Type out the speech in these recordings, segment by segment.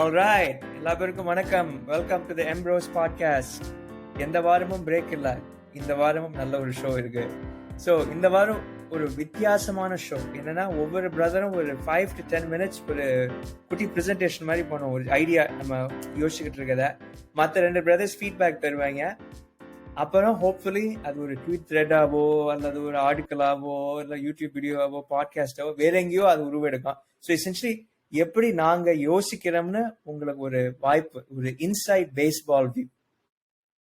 Alright, எல்லாருக்கும் வணக்கம். Welcome to the Ambrose podcast. எந்த வாரமும் பிரேக் இல்லை, இந்த வாரமும் நல்ல ஒரு ஷோ இருக்கு. ஸோ இந்த வாரம் ஒரு வித்தியாசமான ஷோ. என்னன்னா, ஒவ்வொரு பிரதரும் ஒரு 5 to 10 minutes ஒரு குட்டி ப்ரெசன்டேஷன் மாதிரி போனோம். ஒரு ஐடியா நம்ம யோசிச்சுக்கிட்டு இருக்கத மற்ற 2 பிரதர்ஸ் ஃபீட்பேக் தருவாங்க. அப்புறம் ஹோப்ஃபுல்லி அது ஒரு ட்வீட் த்ரெட்டாவோ அல்லது ஒரு ஆர்டிக்கலாவோ இல்லை யூடியூப் வீடியோவோ பாட்காஸ்டாவோ வேற எங்கேயோ அது உருவெடுக்கும். ஸோ எசென்ஷியலி எப்படி நாங்க யோசிக்கிறோம்னு உங்களுக்கு ஒரு வாய்ப்பு, ஒரு inside baseball view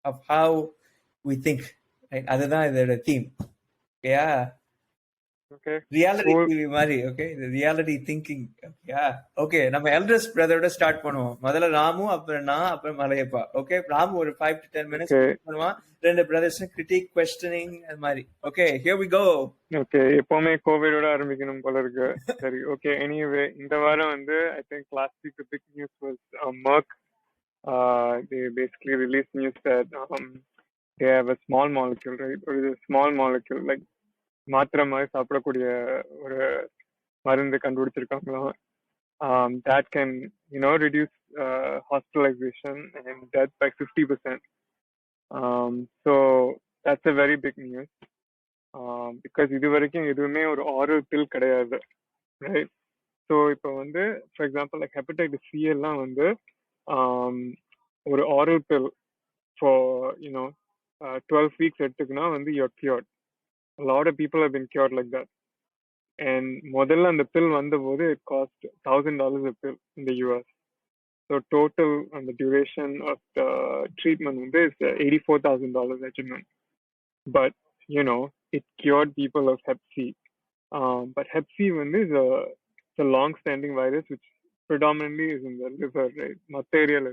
of how we think. அதுதான் இதோட தீம். ஓகேயா? ரியாலிட்டி டிவி மாதிரி. ஓகே, இது ரியாலிட்டி திங்கிங். ஓகேயா? ஓகே, நம்ம எல்டர்ஸ் பிரதரோட ஸ்டார்ட் பண்ணுவோம். முதல்ல ராமு, அப்புறம் நான், அப்புறம் மலையப்பா. ஓகே, ராமு ஒரு 5 to 10 minutes பண்ணுவான். 2 பிரதர்ஸ் கிரிட்டிக், குவெஸ்டனிங், அது மாதிரி. Okay, here we go. Okay, எப்பவுமே கோவிடோட ஆரம்பிக்கணும் போல இருக்கு. சரி, ஓகே. எனிவே, இந்த வாரம் வந்து I think last week the big news was Merck. They basically released news that they have a small molecule, right? Or a small molecule, like மாத்திரை மாதிரி சாப்பிடக்கூடிய ஒரு மருந்து கண்டுபிடிச்சிருக்காங்களாம். That can, reduce hospitalization and death by 50%. So that's a very big news. Because இது வரைக்கும் எதுவுமே ஒரு oral pill கிடையாது, ரைட்? ஸோ இப்போ வந்து for example like hepatitis C எல்லாம் வந்து ஒரு ஆரல் பில் ஃபார் 12 weeks எடுத்துக்குன்னா வந்து you're cured. Lot of people have been cured like that. And முதல்ல அந்த பில் வந்தபோது it cost $1,000 a pill in the US. So total அந்த டியூரேஷன் ஆஃப் த ட்ரீட்மெண்ட் வந்து it's $84,000 actually. But it cured people of Hep C. But Hep C is a long-standing virus which predominantly is in the liver, right? Material.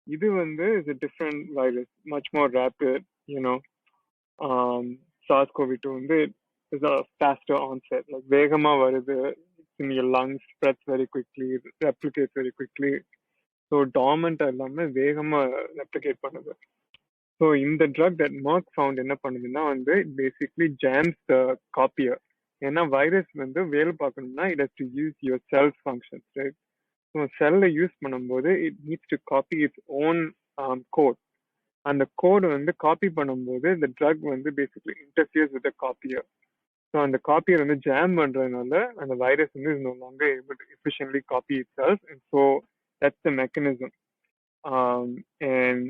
This is a different virus, much more rapid. SARS-CoV-2 is a faster onset. Like vegama varudhu, it's in your lungs, spreads very quickly, replicates very quickly. So dormant allama vegama replicate பண்ணுது. So in the drug that Merck found என்ன பண்ணுதுன்னா வந்து basically jams the copier. ஏன்னா virus வந்து வேலை பார்க்கணும்னா it has to use your cell functions, right? So செல்லை use பண்ணும்போது it needs to copy its own code. அந்த கோடு வந்து காப்பி பண்ணும்போது the drug வந்து basically interferes with the copier. So அந்த copier வந்து ஜாம் பண்றதுனால அந்த வைரஸ் வந்து is no longer able to efficiently copy itself, and so that's the mechanism. And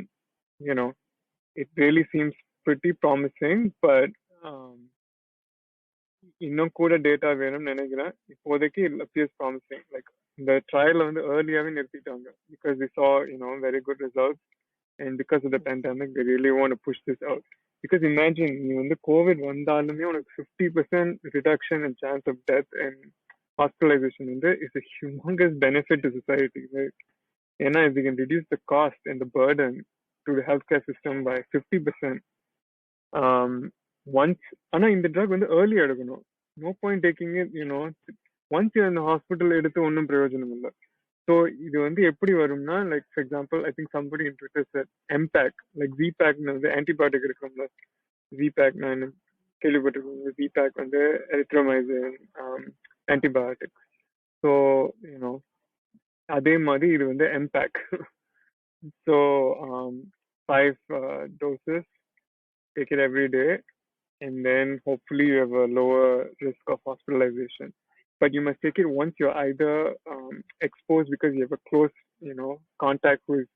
it really seems pretty promising, but இன்னும் கூட data வேணும்னு நினைக்கிறேன். இப்போதைக்கு it appears promising. Like இந்த ட்ரையல் வந்து ஏர்லியாவே நிறுத்திட்டாங்க because they saw very good results, and because of the pandemic they really want to push this out. Because imagine நீ வந்து கோவிட் வந்தாலுமே உனக்கு 50% reduction in chance of death and hospitalization வந்து is a humongous benefit to society, right? ஏன்னா if we can reduce the cost and the burden to the healthcare system by 50%. Once இந்த drug வந்து early எடுக்கணும். No point taking it, once you're in the hospital எடுத்து ஒன்றும் பிரயோஜனம் இல்லை. So இது வந்து எப்படி வரும்னா, like for example, I think somebody in Twitter said MPAC, like ZPAC வந்து antibiotic இருக்கும்ல, ZPAC நான் கேள்விப்பட்டிருக்கேன். ZPAC வந்து erythromycin antibiotics. So அதே மாதிரி இது வந்து MPAC. So 5 doses, take it every day, and then hopefully you have a lower risk of hospitalization. But you must take it once you're either exposed because you have a close contact with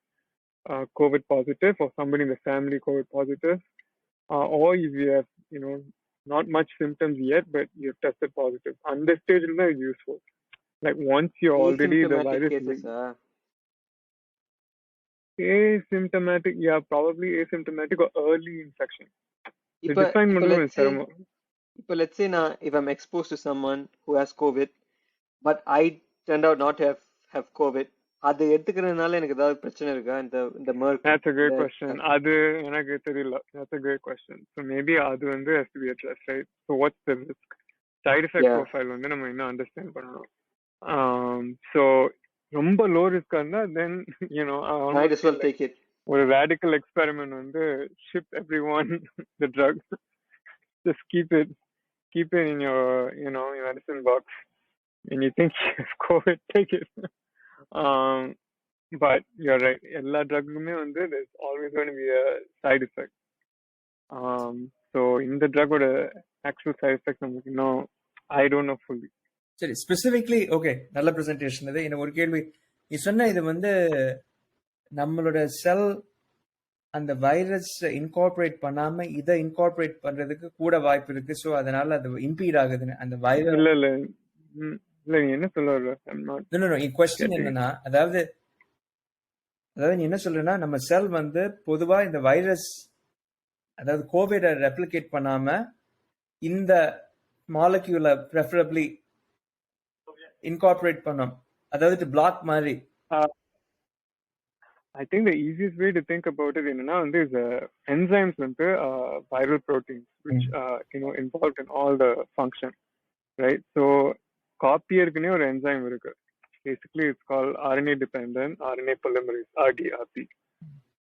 COVID positive, or somebody in the family COVID positive, or if you have not much symptoms yet but you have tested positive. On this stage is very useful. Like once you're already the virus cases, asymptomatic, yeah, probably asymptomatic or early infection. The define let's say now if I'm exposed to someone who has COVID but I turned out not to have COVID, அது எடுத்துக்கிறதுனால எனக்கு ஏதாவது பிரச்சனை இருக்கா? இந்த Merck? That's a great question. அது எனக்கு தெரியல. That's a great question. So maybe அது வந்து has to be addressed, right? So what's the risk? Side effect profile வந்து நம்ம இன்னும் understand பண்ணணும். So ரொம்ப low risk இருந்தா then might as well take it. ஒரு radical experiment வந்து ship everyone the drug. Just keep it in your your medicine box. When you think you have COVID, take it. but you're right, எல்லா ட்ரக்குமே வந்து there's always going to be a side effect. So இந்த ட்ரக்கோட actual side effect நமக்கு இன்னும் I don't know fully. சரி, specifically okay, நல்ல presentation இது. எனக்கு ஒரு கேள்வி. நீ சொன்ன இது வந்து நம்மளோட செல் அந்த வைரஸ் இன்கார்பரேட் பண்ணாம இதை இன்கார்பரேட் பண்றதுக்கு கூட வாய்ப்பு இருக்கு. ஸோ அதனால அது இம்பீட் ஆகுதுன்னு அந்த வைரஸ். இல்ல இல்ல இல்ல, நீ என்ன சொல்ல வர்ற? I'm not question getting it. என்னன்னா, அதாவது நீ என்ன சொல்றேன்னா, நம்ம செல் வந்து பொதுவா இந்த வைரஸ், அதாவது கோவிட ரெப்ளிகேட் பண்ணாம இந்த மாலிக்யூலை ப்ரெஃபரபிளி இன்கார்பரேட் பண்ணோம், அதாவது பிளாக் மாதிரி. I think the easiest way to think about it என்னன்னா வந்து is enzymes வந்து viral proteins which involved in all the function, right? So காப்பியருக்குனே ஒரு enzyme இருக்கு. Basically it's called RNA dependent RNA polymerase, RDRP.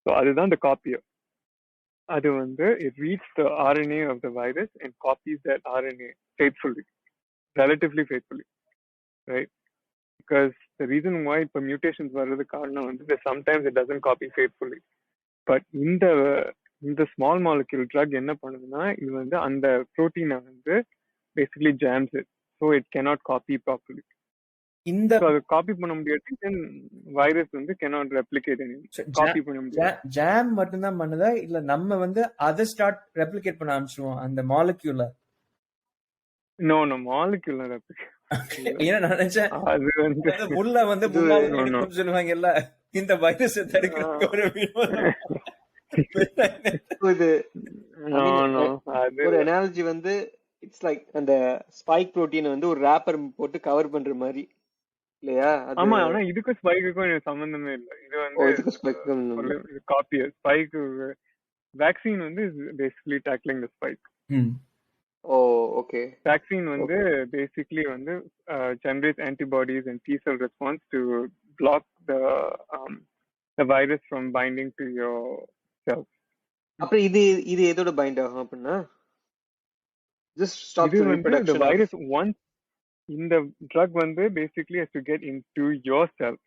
So அதுதான் the copier. அது வந்து it reads the RNA of the virus and copies that RNA faithfully, relatively faithfully, right? Because the reason why இப்போ mutations வர்றது காரணம் வந்து sometimes it doesn't copy faithfully. But இந்த small molecule drug என்ன பண்ணுதுன்னா, இது வந்து அந்த ப்ரோட்டீனை வந்து basically jams it, so it cannot copy properly. இந்த So அது காப்பி பண்ண முடியாது, then virus வந்து cannot replicate anything. காப்பி பண்ண முடியாது. ஜாம் மட்டும்தான் பண்ணுதா, இல்ல நம்ம வந்து அதை ஸ்டார்ட் ரெப்ளிகேட் பண்ண ஆரம்பிச்சிருவோம் அந்த மாலிக்யூல? No, molecule replicate. ஏன்னா நான் நினைச்சேன் அது வந்து முள்ள வந்து முள்ளால எடுக்கணும்னு சொல்லுவாங்கல்ல, இந்த வைரஸ் தடுக்கிறதுக்கு ஒரு இது no அது ஒரு அனாலஜி வந்து இட்ஸ் லைக் அந்த ஸ்பைக் புரோட்டீன் வந்து ஒரு ரேப்பர் போட்டு கவர் பண்ற மாதிரி இல்லையா? ஆமா, ஆனா இதுக்கும் ஸ்பைக்குக்கும் சம்பந்தமே இல்லை. இது வந்து காப்பி ஸ்பைக் வேக்சின் வந்து பேசிக்கலி டேக்லிங் தி ஸ்பைக். ஓ ஓகே. வேக்சின் வந்து பேசிக்கலி வந்து generate antibodies and T cell response to block the virus from binding to your cells. அப்புறம் இது எதோட பைண்ட் ஆகும் அப்படின்னா? just stop the reproduction. The virus once இந்த drug வந்து basically has to get into your cell.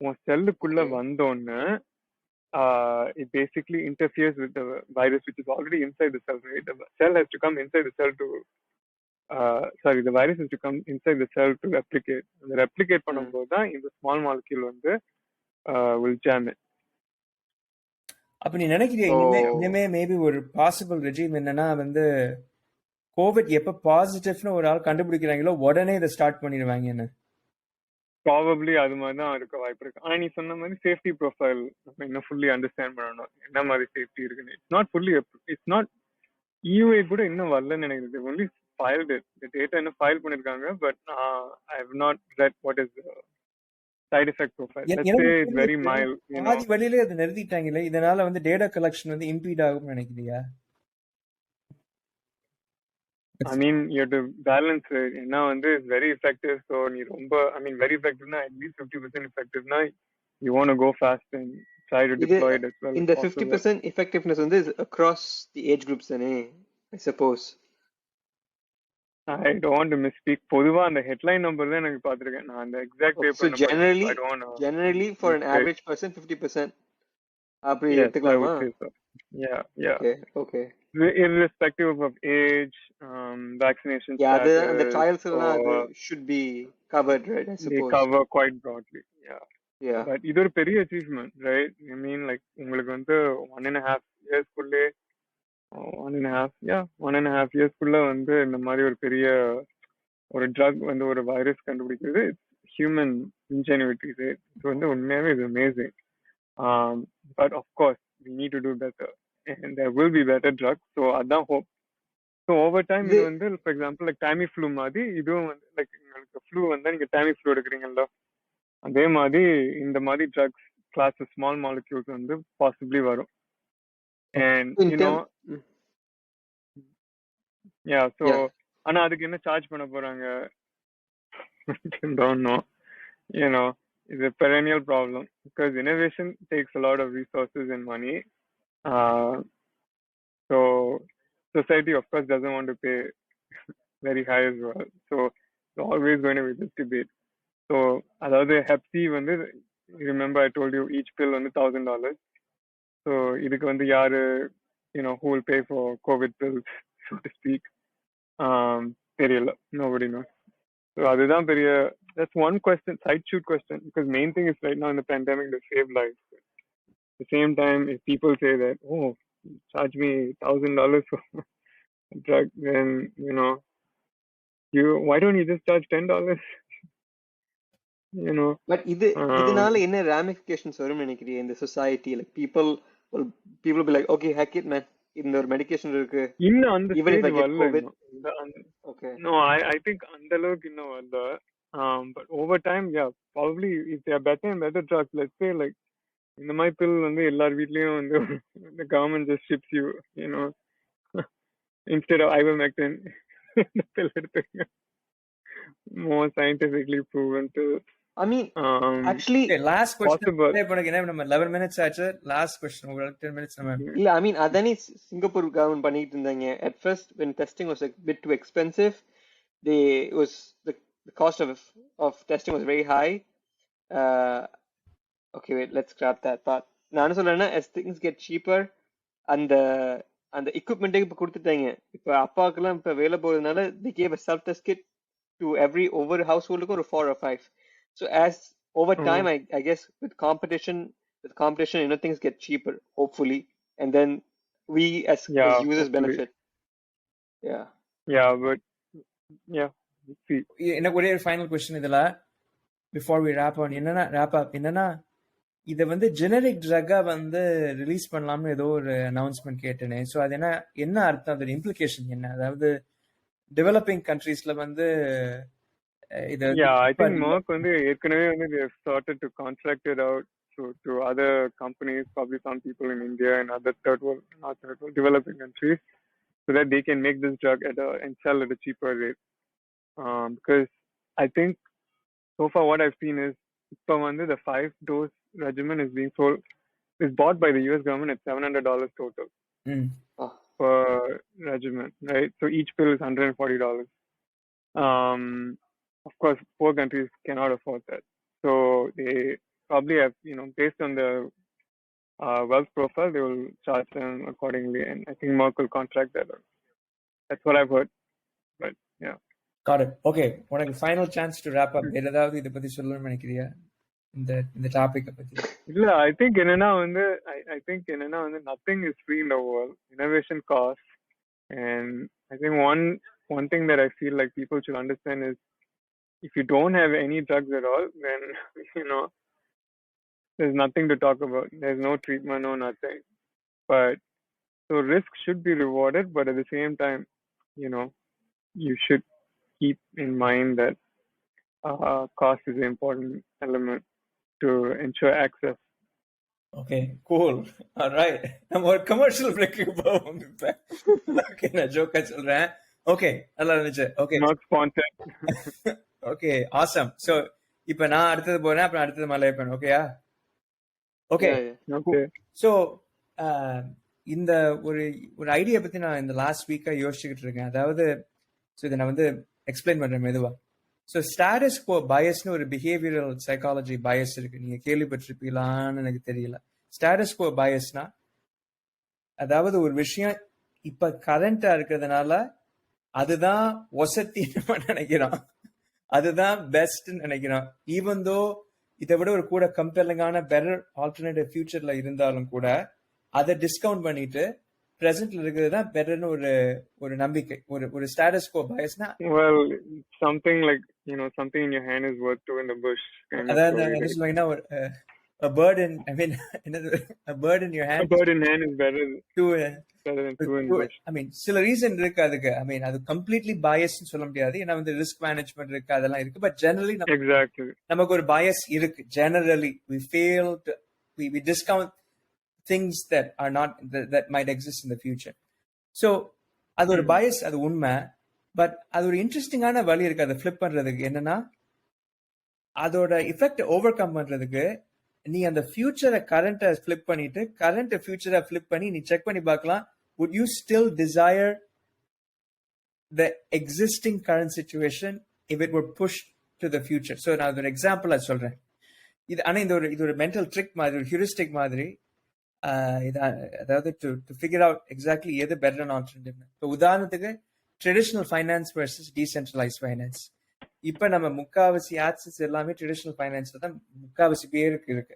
உன் செல்லுக்குள்ள வந்தோன்னு it basically interferes with the virus which is already inside the cell, right? The cell has to come inside the cell to the virus has to come inside the cell to replicate. The replicate பண்ணும்போது தான் இந்த small molecule வந்து will jam it. அப்ப நீ நினைக்கிறியா இனிமே maybe ஒரு possible regime என்னன்னா வந்து கோவிட் எப்ப பாசிட்டிவ்னு ஒரு ஆள் கண்டுபிடிக்கிறாங்களோ உடனே இதை ஸ்டார்ட் பண்ணிடுவாங்கன்னு? ப்ராபப்ளி அது மாதிரி தான் இருக்க வாய்ப்பு இருக்கு. ஆனா நீ சொன்ன மாதிரி சேஃப்டி ப்ரொஃபைல் நம்ம இன்னும் ஃபுல்லி அண்டர்ஸ்டாண்ட் பண்ணணும், என்ன மாதிரி சேஃப்டி இருக்குன்னு. இட்ஸ் நாட் EUA கூட இன்னும் வரலன்னு நினைக்கிறது. ஒன்லி ஃபைல்ட் இந்த டேட்டா இன்னும் ஃபைல் பண்ணிருக்காங்க, but I have not read what is side effect profile. Let's say it's very mild. பாதி வழியிலே அது நிறுத்திட்டாங்களே, இதனால வந்து டேட்டா கலெக்ஷன் வந்து இம்பீட் ஆகும்னு நினைக்கிறியா? I mean, you have to balance it. ஏன்னா வந்து it's very effective, so நீ ரொம்ப very effective na, at least 50% effective na, you want to go fast and try to deploy it as well. In the 50% effectiveness வந்து across the age groups தானே, I suppose. I don't want to misspeak. பொதுவா அந்த headline number தான் எனக்கு பார்த்திருக்கேன் நான், அந்த exact paper number. So generally for an average person 50% அப்படி எடுத்துக்கலாமா? Yeah. Okay. Irrespective of age, vaccination status. Yeah, and the trials should be covered, right? I suppose. They cover quite broadly. Yeah. But இது ஒரு பெரிய achievement, right? I mean, like உங்களுக்கு வந்து 1.5 years குள்ளே 1.5 years குள்ள வந்து இந்த மாதிரி ஒரு பெரிய ஒரு ட்ரக் வந்து ஒரு வைரஸ் கண்டுபிடிக்கிறது ஹியூமன் இன்ஜெனிவிட்டி. இது வந்து உண்மையாவே இது amazing. But of course we need to do better and there will be better drugs, so adan hope. So over time இது வந்து for example like Tamiflu மாதிரி இதுவும் வந்து like உங்களுக்கு flu வந்தா நீங்க Tamiflu எடுக்கிறீங்கல்ல, அதே மாதிரி இந்த மாதிரி drugs class of small molecules வந்து possibly வரும். And you know so ஆனா அதுக்கு என்ன சார்ஜ் பண்ண போறாங்க? Don't know. You know, it's a perennial problem because innovation takes a lot of resources and money. So society of course doesn't want to pay very high as well. So it's always going to be this debate. So அதாவது ஹெப்சி வந்து remember I told you each pill வந்து $1,000. So இதுக்கு வந்து யாரு who will pay for COVID pills, so to speak. தெரியல, nobody knows. So அதுதான் பெரிய, that's one question, side shoot question, because main thing is right now in the pandemic to save lives. At the same time, if people say that, oh, charge me $1,000 for a drug, then why don't you just charge $10? But இதனால என்ன ramifications வரும் நினைக்கிறீங்க இந்த society? Like people will be like, okay, heck it, man. இந்த ஒரு medication இருக்கு. இன்னும் அந்த Even if I stage get வரல. COVID. Okay. No, I think அந்த அளவுக்கு இன்னும் வரல. But over time, yeah, probably if they are better and better drugs, let's say like இந்த மாதிரி pill வந்து எல்லார் வீட்லயும் வந்து the government just ships you, instead of ivermectin, the pill எடுத்துங்க. More scientifically proven to. I mean, actually, okay, last question. Possible. நம்ம 11 minutes ஆச்சு. Last question. உங்களுக்கு 10 minutes நம்ம. இல்ல, I mean, அதானே சிங்கப்பூர் கவர்மெண்ட் பண்ணிட்டு இருந்தாங்க. At first, when testing was a bit too expensive, the cost of testing was very high. Okay, wait, let's scrap that part. நான் என்ன சொல்றேன்னா, as things get cheaper, அந்த equipment இப்ப கொடுத்துட்டாங்க. இப்ப அப்பாவுக்குலாம் இப்ப வேலை போறதுனால they gave a self test kit to over household or 4 or 5. So as over time, I guess with competition, things get cheaper, hopefully, and then we as users benefit. Yeah, but yeah, see. எனக்கு ஒரே final question இதுல before we wrap up என்னன்னா இத வந்து generic ட்ரக்கா வந்து release பண்ணலாம்னு ஏதோ ஒரு அனௌன்ஸ்மெண்ட் கேட்டேனே. ஸோ அது என்ன அர்த்தம், அதோட இம்ப்ளிகேஷன் என்ன? அதாவது டெவலப்பிங் கண்ட்ரீஸ்ல வந்து இது I think Merck வந்து ஏற்கனவே வந்து they have started to contract it out to other companies, probably some people in India and other developing countries, so that they can make this drug and sell at a cheaper rate. Because I think so far what I've seen is இப்போ வந்து the 5-dose regimen is bought by the US government at $700 total per regimen, right? So each pill is $140. Of course, poor countries cannot afford that. So they probably have, based on the wealth profile, they will charge them accordingly. And I think Merck will contract that out. That's what I've heard. But yeah. Got it. Okay. உனக்கு final chance to wrap up. ஏதாவது இதை பத்தி சொல்லணும்னு நினைக்கிறியா? இந்த topic பத்தி? இல்ல, I think என்னன்னா வந்து nothing is free in the world. Innovation costs. And I think one thing that I feel like people should understand is if you don't have any drugs at all, then there's nothing to talk about. There's no treatment, no nothing. But so risk should be rewarded, but at the same time, you should keep in mind that cost is an important element to ensure access. Okay, cool. All right. நம்ம ஒரு commercial brake போவோம் இப்ப. Okay, நான் ஜோக்கா சொல்றேன். Okay, நல்லா இருந்துச்சு. Okay, not sponsored. Okay, awesome. So இப்ப நான் அடுத்தது போறேன், அப்புறம் அடுத்தது மலை போறேன். ஓகேயா? ஓகே. ஓகே. So இந்த ஒரு ஐடியா பத்தி நான் இந்த லாஸ்ட் வீக்கா யோசிச்சுக்கிட்டு இருக்கேன். அதாவது இதை நான் வந்து எக்ஸ்பிளைன் பண்றேன் மெதுவா. ஸோ ஸ்டாட்டஸ் கோ பயஸ்னு ஒரு பிஹேவியரல் சைக்காலஜி பயஸ் இருக்கு. நீங்க கேள்விப்பட்டிருப்பீங்களான்னு எனக்கு தெரியல. ஸ்டாட்டஸ் கோ பயஸ்னா அதாவது ஒரு விஷயம் இப்ப கரண்டா இருக்கிறதுனால அதுதான் வசத்தின்னு நம்ம நினைக்கிறோம், அதுதான் பெஸ்ட் நினைக்கிறோம். ஈவன் தோ இதை விட ஒரு கூட கம்பெல்லிங்கான பெட்டர் ஆல்டர்னேட்டிவ் ஃபியூச்சர்ல இருந்தாலும் கூட அதை டிஸ்கவுண்ட் பண்ணிட்டு பிரசன்ட்ல இருக்கிறது தான் பெட்டர்னு ஒரு நம்பிக்கை, ஒரு ஸ்டேட்டஸ் கோ பயஸ்னா. Well, something like something in your hand is worth two in the bush. அதாவது என்ன சொல்லுவாங்கன்னா a bird in your hand. A bird in hand is better than two in bush. I mean சில reason இருக்கு அதுக்கு. I mean அது completely பயஸ்னு சொல்ல முடியாது, ஏன்னா வந்து ரிஸ்க் மேனேஜ்மெண்ட் இருக்கு, அதெல்லாம் இருக்கு. பட் ஜெனரலி நமக்கு ஒரு பயஸ் இருக்கு. Generally we discount things that are not that might exist in the future. So அது ஒரு bias, அது உண்மை. பட் அது ஒரு இன்ட்ரெஸ்டிங்கான வழி இருக்கு அதை ஃபிளிப் பண்றதுக்கு. என்னன்னா அதோட எஃபெக்ட் ஓவர் கம் பண்றதுக்கு நீ அந்த ஃபியூச்சரை கரண்ட்டை ஃபிளிப் பண்ணிட்டு கரண்ட் ஃபியூச்சரை ஃபிளிப் பண்ணி நீ செக் பண்ணி பார்க்கலாம். would you still desire the existing current situation if it were pushed to the future? So நான் ஒரு எக்ஸாம்பிள் சொல்றேன். ஆனா இது ஒரு மென்டல் ட்ரிக் மாதிரி, ஒரு ஹியூரிஸ்டிக் மாதிரி. அதாவது டு ஃபிகர் அவுட் எக்ஸாக்ட்லி எது பெட்டர் ஆல்டர்னேட்டிவ். இப்போ உதாரணத்துக்கு traditional finance versus decentralise finance. இப்ப நம்ம முக்காவாசி ஆக்சஸ் எல்லாமே ட்ரெடிஷனல் ஃபைனான்ஸ்ல தான் முக்காவாசி பேருக்கு இருக்கு.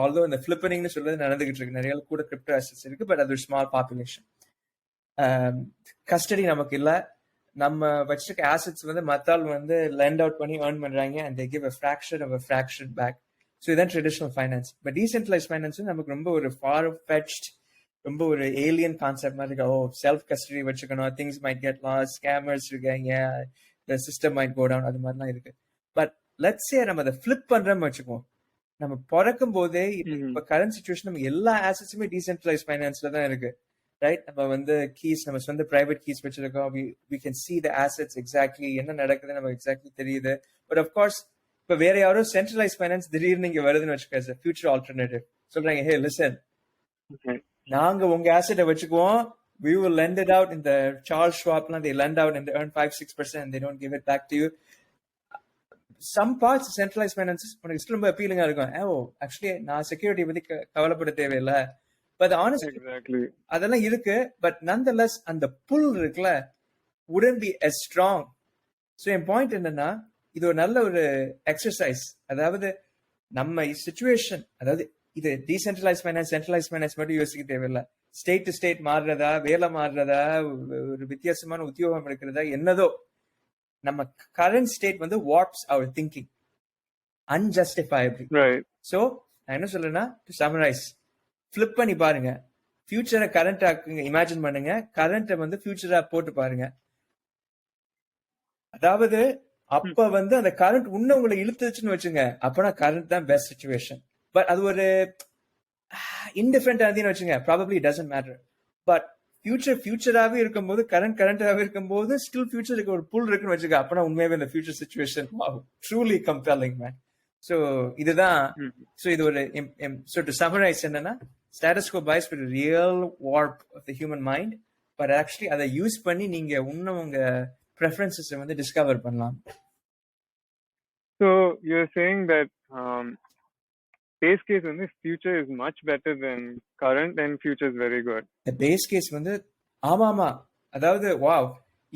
ஆல்தோ இந்த ஃபிளிப்பரிங்னு சொல்றது நடந்துகிட்டு இருக்கு, நிறைய கூட கிரிப்டோ அசெட்ஸ் இருக்கு, பட் அது ஒரு ஸ்மால் பாப்புலேஷன். கஸ்டடி நமக்கு இல்ல, நம்ம வச்சிருக்க ஆசெட்ஸ் வந்து மத்தால் வந்து லெண்ட் அவுட் பண்ணி ஏர்ன் பண்றாங்க, and they give a fraction of a fraction back. So இதான் traditional finance. But decentralise finance நமக்கு ரொம்ப ஒரு ஃபார் ஃபெட்ச்ட், ரொம்ப ஒரு ஏலியன் கான்செப்ட் மாதிரி இருக்கு. ஓ, செல்ஃப் கஸ்டடி வச்சுக்கணும், things might get loss, scammers இருக்காங்க, the system might go down, அது மாதிரிலாம் இருக்கு. பட் லெட்ஸ் சே நம்ம அதை ஃபிளிப் பண்றோம்னு வச்சுக்குவோம். நம்ம பிறக்கும் போதே இப்ப கரண்ட் சிச்சுவேஷன் நம்ம எல்லா ஆசெட்ஸுமே டீசென்ட்ரலைஸ் ஃபைனான்ஸ்ல தான் இருக்கு, ரைட்? நம்ம வந்து கீஸ், நம்ம சொந்த பிரைவேட் கீஸ் வச்சிருக்கோம். we can see the assets exactly, என்ன நடக்குது நமக்கு எக்ஸாக்ட்லி தெரியுது. பட் ஆஃப் கோர்ஸ் இப்ப வேற யாரோ சென்ட்ரலைஸ் ஃபைனான்ஸ் திடீர்னு இங்க வருதுன்னு வச்சுக்கோங்க, ஃபியூச்சர் ஆல்டர்னேட்டிவ் சொல்றாங்க, ஹே லிசன், நாங்க உங்க ஆசெட்டை வச்சுக்குவோம், we will lend it out in the Charles Schwabலாம், they lend out and they earn 5-6%, they don't give it back to you. Some parts of centralized finances உனக்கு ரொம்ப அப்பீலிங்கா இருக்கும். ஓ, ஆக்சுவலி நான் செக்யூரிட்டி பத்தி கவலைப்பட தேவையில்லை. பட் ஆனஸ்ட்லி அதெல்லாம் இருக்கு, பட் nonetheless அந்த புல் இருக்குல்ல, wouldn't be as strong. So N point என்னன்னா, இது ஒரு நல்ல ஒரு எக்ஸசைஸ். அதாவது நம்ம சிச்சுவேஷன், அதாவது இது டீசென்ட்ரலைஸ் ஃபைனான்ஸ் சென்ட்ரலைஸ் ஃபைனான்ஸ் மட்டும் யோசிக்க தேவையில்லை. ஸ்டேட் டு ஸ்டேட் மாறுறதா, வேலை மாறுறதா, ஒரு வித்தியாசமான உத்தியோகம் எடுக்கிறதா, என்னதோ, நம்ம கரண்ட் ஸ்டேட் வந்து வாட்ஸ் அவர் திங்கிங் அன்ஜஸ்டிஃபைபிளி. ஸோ நான் என்ன சொல்றேன்னா, டு சமரைஸ், ஃபிளிப் பண்ணி பாருங்க, ஃபியூச்சரை கரண்டா இமேஜின் பண்ணுங்க, கரண்ட்டை வந்து ஃபியூச்சரா போட்டு பாருங்க. அதாவது அப்ப வந்து அந்த கரண்ட் இன்னும் உங்களை இழுத்துச்சுன்னு வச்சுங்க, அப்பனா கரண்ட் தான் பெஸ்ட் சிச்சுவேஷன். பட் அது ஒரு இன்டிஃபரெண்ட் ஆனதுன்னு வச்சுங்க, probably it doesn't matter. But ஃபியூச்சராகவே இருக்கும்போது, கரண்டாகவே இருக்கும்போது, ஸ்டில் ஃபியூச்சருக்கு ஒரு புல் இருக்குன்னு வச்சுக்க, அப்பனா உண்மையாவே இந்த future situation truly compelling man. So இதுதான். ஸோ இது ஒரு ஸோ டு சமரைஸ் என்னன்னா, status quo bias with real warp of the human mind, but actually அதை யூஸ் பண்ணி நீங்க இன்னும் உங்க ப்ரெஃபரன்சஸ் வந்து டிஸ்கவர் பண்ணலாம். So you're saying that base case வந்து future is much better than current and future is very good. The base case வந்து ஆமா, அதாவது wow,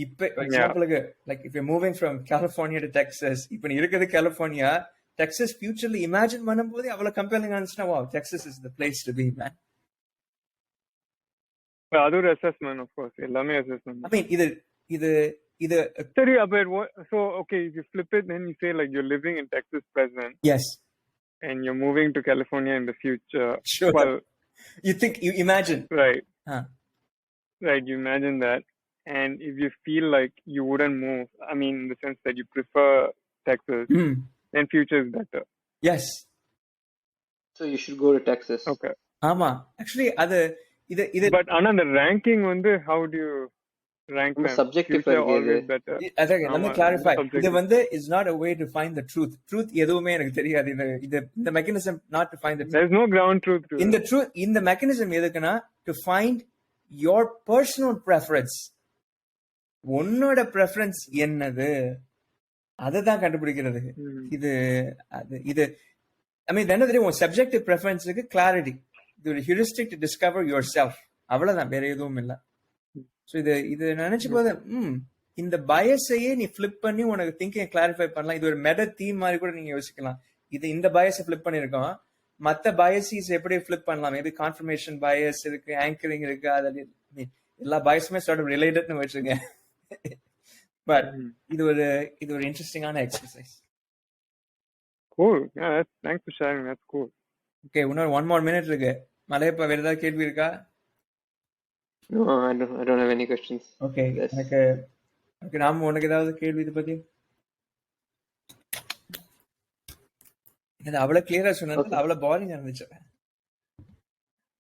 இப்ப எக்ஸாம்பிளுக்கு like if you're moving from California to Texas, இப்ப நீ இருக்குது கலிஃபோர்னியா, டெக்ஸஸ் ஃபியூச்சர்ல இமேஜின் பண்ணும்போது அவ்வளவு compelling ஆனிச்சுன்னா, wow, Texas is the place to be, man. அது ஒரு assessment, of course, எல்லாமே assessment. I mean இது sorry about what, so okay, if you flip it, then you say like you're living in Texas present, yes, and you're moving to California in the future. Sure. Well, you imagine, right? Right, you imagine that, and if you feel like you wouldn't move, I mean in the sense that you prefer Texas, then future is better. Yes, so you should go to Texas. Okay, ஆமா, actually அது இது but another ranking வந்து how do you rank them? Subjective always better. Let me clarify. இது வந்து is not a way to find the truth எதுவுமே எனக்கு தெரியாது. இந்த mechanism not to find the truth. There is no ground truth. இந்த mechanism எதுக்குன்னா, to find your personal preference. உன்னோட preference என்னது, அதுதான் கண்டுபிடிக்கிறது. இது I mean என்ன தெரியும், உன் subjective preferenceக்கு clarity, இது ஒரு heuristic to discover yourself, அவ்வளவுதான், வேற எதுவும் இல்லை. ஸோ இது நினைச்சு போது இந்த பயஸையே நீ ஃபிளிப் பண்ணி உனக்கு திங்கிங் கிளாரிஃபை பண்ணலாம். இது ஒரு மெட தீம் மாதிரி கூட நீங்க யோசிக்கலாம். இந்த பயஸை ஃபிளிப் பண்ணிருக்கோம், மற்ற பயசிஸ் எப்படி ஃபிளிப் பண்ணலாம்? மேபி கான்ஃபர்மேஷன் பயஸ் இருக்கு, ஆங்கரிங் இருக்கு, அதில் எல்லா பயஸுமே சார்ட் ரிலேட்டட்னு வச்சுங்க. பட் இது ஒரு இன்ட்ரெஸ்டிங்கான exercise. Cool. Yeah, thanks for sharing. That's cool. Okay, இன்னொரு 1 more minute இருக்கு. மலையப்பா, வேற ஏதாவது கேள்வி இருக்கா? No, I don't have any questions. Okay, எனக்கு நாம உனக்கு ஏதாவது கேள்வி இதை பத்தி? இது அவ்வளவு கிளியரா சொன்னது, அவ்வளவு பாரிங்கா இருந்துச்சு.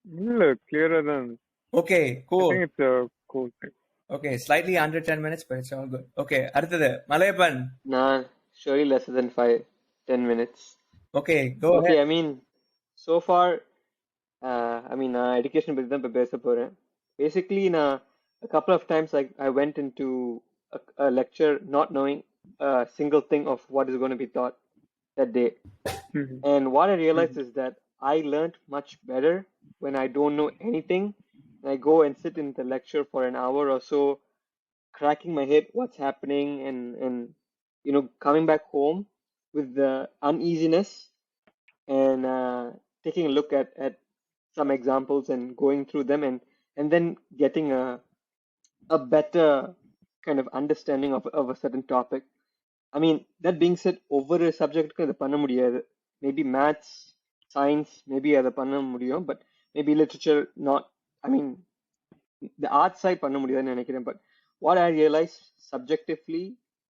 இல்ல, கிளியரா தான். Okay, cool. I think it's a cool thing. Okay, slightly under 10 minutes, but it's all good. Okay, அடுத்தது Malayappan. Nah, surely less than 5-10 minutes. Okay, go ahead. Okay, I mean, so far, education பத்தி தான் இப்ப பேச போறேன். Basically, a couple of times I went into a lecture not knowing a single thing of what is going to be taught. that day. Mhm. And what I realized is that I learned much better when I don't know anything. I go and sit in the lecture for an hour or so, cracking my head what's happening, and coming back home with the uneasiness, and taking a look at some examples and going through them, and then getting a better kind of understanding of a certain topic. I mean, that being said, ஒவ்வொரு சப்ஜெக்ட்டுக்கும் இதை பண்ண முடியாது. Maybe maths, science, maybe அதை பண்ண முடியும், but maybe literature not. I mean, the art side பண்ண முடியாதுன்னு நினைக்கிறேன். But what I realized subjectively,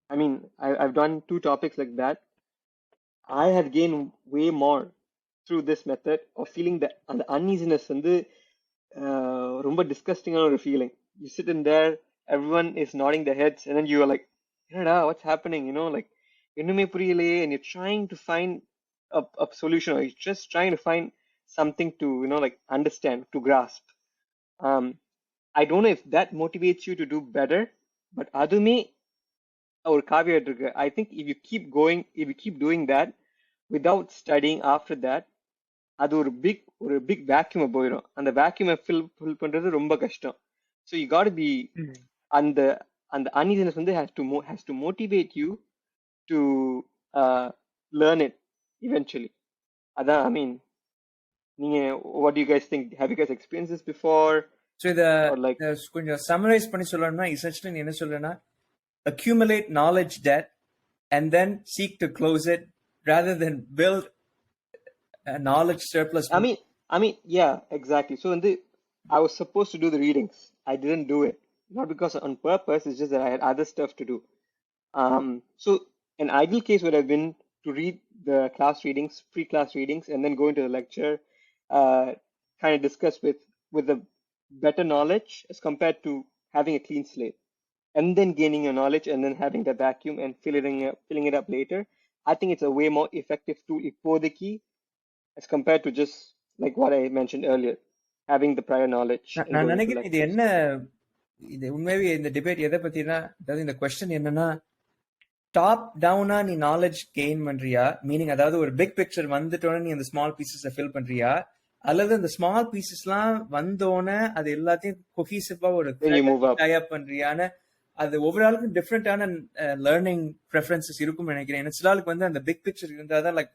I mean, I've done 2 topics like that. I have gained way more through this method of feeling that அந்த uneasiness வந்து ரொம்ப டிஸ்கஸ்டிங்கான ஒரு feeling. You sit in there, everyone is nodding their heads, and then you are like, என்னடா, what's happening? Like, இன்னுமே புரியலையே, and you're trying to find a solution, or you're just trying to find something to, like, understand, to grasp. I don't know if that motivates you to do better, but அதுமே ஒரு caveat இருக்கு. I think if you keep doing that without studying after that, அது ஒரு big வேக்யூமை போயிடும். அந்த வேக்யூமை fill பண்றது ரொம்ப கஷ்டம். ஸோ யூ காட் பி அந்த அந்த uneasiness வந்து has to motivate you to learn it eventually. அதான், I mean, நீங்க what do you guys think? Have you guys experienced this before? So இதை கொஞ்சம் சம்மரைஸ் பண்ணி சொல்லணும்னா essentially நீ என்ன சொல்றேன்னா, accumulate knowledge debt and then seek to close it rather than build a knowledge surplus. I mean, yeah, exactly. So I was supposed to do the readings. I didn't do it. Not because on purpose, it's just that I had other stuff to do. So an ideal case would have been to read the class readings, pre-class readings, and then go into the lecture, kind of discuss with a better knowledge as compared to having a clean slate, and then gaining your knowledge and then having the vacuum and filling it up later. I think it's a way more effective tool இப்போதைக்கு as compared to just like what I mentioned earlier, having the prior knowledge. நான் நினைக்கிறேன் இது என்ன, இது உண்மையாவே இந்த debate எதை பத்தினா, அதாவது இந்த கொஸ்டின் என்னன்னா, டாப் டவுனா நீ நாலேஜ் கெயின் பண்றியா, மீனிங் அதாவது ஒரு பிக் பிக்சர் வந்துட்டோன்னு நீ அந்த ஸ்மால் பீசஸை ஃபில் பண்றியா, அல்லது அந்த ஸ்மால் பீசஸ்லாம் வந்தோன்னு அது எல்லாத்தையும் கொஹீசிவா ஒரு டயப் பண்றியான்னு, அது ஒவ்வொரு ஆளுக்கும் டிஃப்ரெண்டான லேர்னிங் ப்ரெஃபரன்சஸ் இருக்கும் நினைக்கிறேன். சில ஆளுக்கு வந்து அந்த பிக் பிக்சர் இருந்தாதான் லைக்,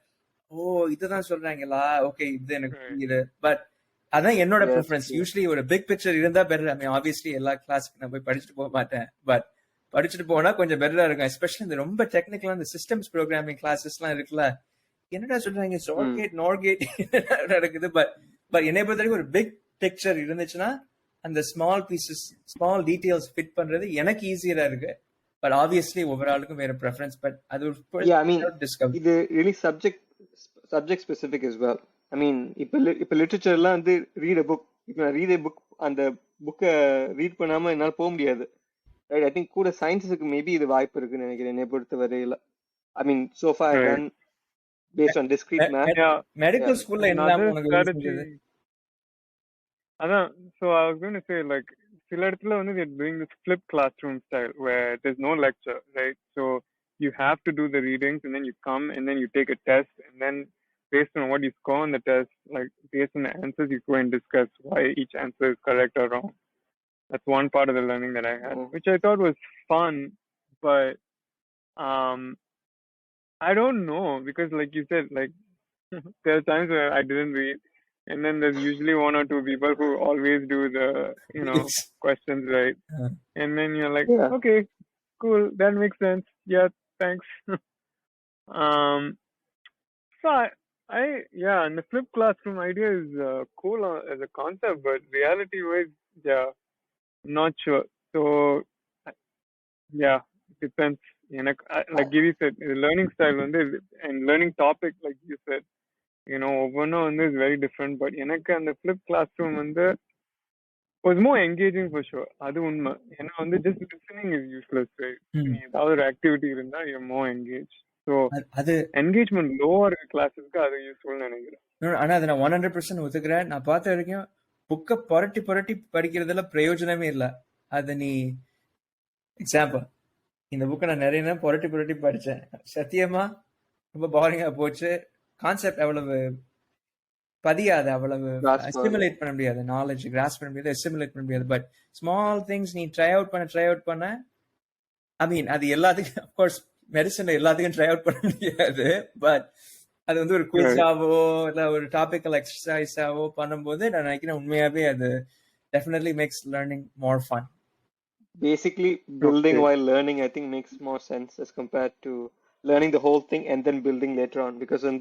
ஓ இதுதான் சொல்றாங்களா, ஓகே இது எனக்கு புரியுது. பட் அதான் என்னோட ப்ரிஃபரன்ஸ். யூஸ்வலி ஒரு பிக் பிக்சர் இருந்தா பெட்டர். ஐ மீன் ஆப்வியஸ்லி எல்லா கிளாஸ்க்கு நான் போய் படிச்சுட்டு போக மாட்டேன், பட் படிச்சுட்டு போனா கொஞ்சம் பெட்டரா இருக்கும். எஸ்பெஷலி இந்த ரொம்ப டெக்னிக்கலா இந்த சிஸ்டம்ஸ் ப்ரோக்ராமிங் கிளாஸஸ் எல்லாம் இருக்குல்ல, என்னடா சொல்றாங்க ஷார்ட்கேட் நார்கேட் நடக்குது. பட் என்னை பொறுத்த வரைக்கும் ஒரு பிக் பிக்சர் இருந்துச்சுன்னா அந்த small pieces small details fit பண்றது எனக்கு ஈஸியரா இருக்கு. பட் ஆப்வியஸ்லி ஒவ்வொரு ஆளுக்கும் வேற ப்ரெஃபரன்ஸ். பட் அது ஒரு இது really subject specific as well. I mean, இப்ப லிட்டரேச்சர்லாம் வந்து ரீட் a book, இப்ப நான் ரீட் a book, அந்த புக்கை ரீட் பண்ணாம என்னால போக முடியாது. ரைட்? ஐ திங்க் கூட சயின்ஸுக்கு மேபி இது வாய்ப்பு இருக்குன்னு நினைக்கிறேன் என்னை பொறுத்த வரையில. I mean, so far I've done based on discrete math. Medical ஸ்கூல்ல என்ன உனக்கு அதான், so I was going to say, like, சில இடத்துல வந்து they're doing this flip classroom style where there's no lecture, right? So you have to do the readings and then you come and then you take a test, and then based on what you score on the test, like based on the answers, you go and discuss why each answer is correct or wrong. That's one part of the learning that I had, which I thought was fun, but I don't know, because like you said, like there are times where I didn't read, and then there's usually one or two people who always do the questions right, and then you're like, okay, cool, that makes sense, yeah, thanks. So I and the flip classroom idea is cool as a concept, but reality wise, not sure. So depends. Like Giri said, learning style and learning topic, like you said, ஒவ்வொன்றும் is very different. But எனக்கு அந்த flip classroom was more engaging for sure. அது உண்மை. ஏன்னா just listening is useless, right? ஏதாவது ஒரு activity இருந்தா you're more engaged. So அது engagement lower classes-க்கு அது யூஸ்ஃபுல் நினைக்கிறேன். ஆனா அதை நான் 100% ஒத்துக்கிறேன். நான் பார்த்த வரைக்கும் புக்கை புரட்டி படிக்கிறதுல பிரயோஜனமே இல்லை. அது நீ எக்ஸாம்பிள், இந்த புக்கை நான் நிறைய புரட்டி படிச்சேன். சத்தியமா ரொம்ப பாரிங்கா போச்சு. கான்செப்ட் அவ்வளவு பதியாது, அவ்வளவு அசிமுலேட் பண்ண முடியாது, நாலேஜ் கிராஸ் பண்ண முடியாது, அசிமுலேட் பண்ண முடியாது. பட் ஸ்மால் திங்ஸ் நீ ட்ரை அவுட் பண்ண ஐ மீன் அது எல்லாத்துக்கும் அஃப்கோர்ஸ் மெடிசன்ல எல்லாத்துக்கும் ட்ரை அவுட் பண்ண முடியாது. பட் அது வந்து ஒரு குயிஸாவோ இல்ல ஒரு டாபிக்கல் எக்ஸசைஸாவோ பண்ணும்போது நான் நினைக்கிறேன் உண்மையாவே அது definitely makes learning more fun. Basically, building while learning, I think, makes more sense as compared to learning the whole thing and then building later on. Because when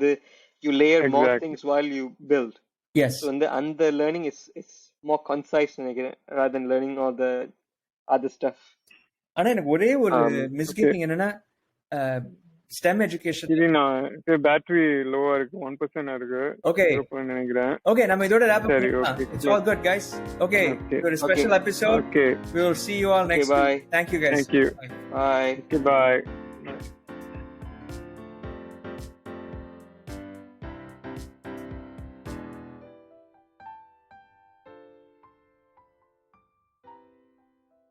you layer more things while you build. Yes. So and the learning is more concise rather than learning all the other stuff. ஆனா எனக்கு ஒரே ஒரு மிஸ்கிப்பிங் என்னன்னா STEM education battery லோவா இருக்கு, 1% இருக்கு. Okay. நினைக்கிறேன். Okay, நம்ம இதோட wrap up சரி, பண்ணலாம். okay. It's all good, guys. Okay, for a special episode. Okay. We will see you all next bye. week. Thank you, guys. Thank you. Bye. Okay, bye.